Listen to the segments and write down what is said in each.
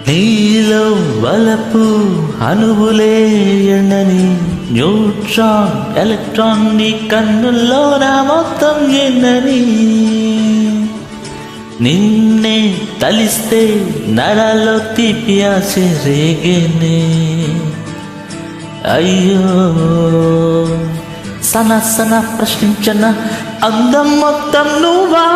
నీలో వలపు అణువులే ఎండని neutron electron నీ కన్నుల్లో నా మొత్తం ఎండని నిన్నే తలిస్తే నరాల్లో తీపి ఆశ రేగేనే అయ్యో సన సన ప్రశ్నించన అందం మొత్తం నువ్వా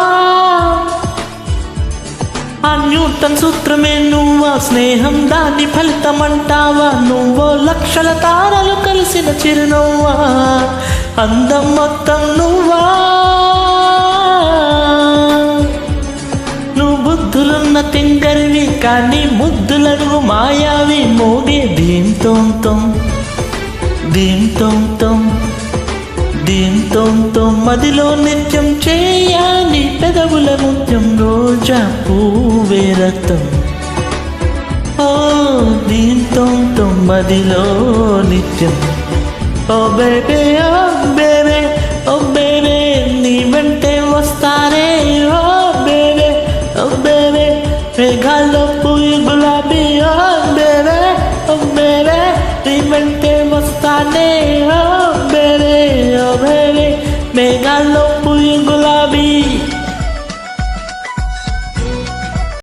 ఆ న్యూటన్ సూత్రమే నువ్వా స్నేహం దాని ఫలితమంటావా నువ్వో లక్షల తారలు కలిసిన చిరునవ్వా అందం మొత్తం నువ్వా నువ్వు బుద్ధులున్న తింగరివి కానీ ముద్దులను మాయావి మోగే దీంతో దీంతో మదిలో నిత్యం చేయాలి పెదవుల నృత్యం రోజా పూవే రక్తం ఓ దీంతో మదిలో నిత్యం ఓ బేబే ఓ బేబే ఓ బేబే నీ వెంటే వస్తానే ఓ బేబే మేఘాల్లో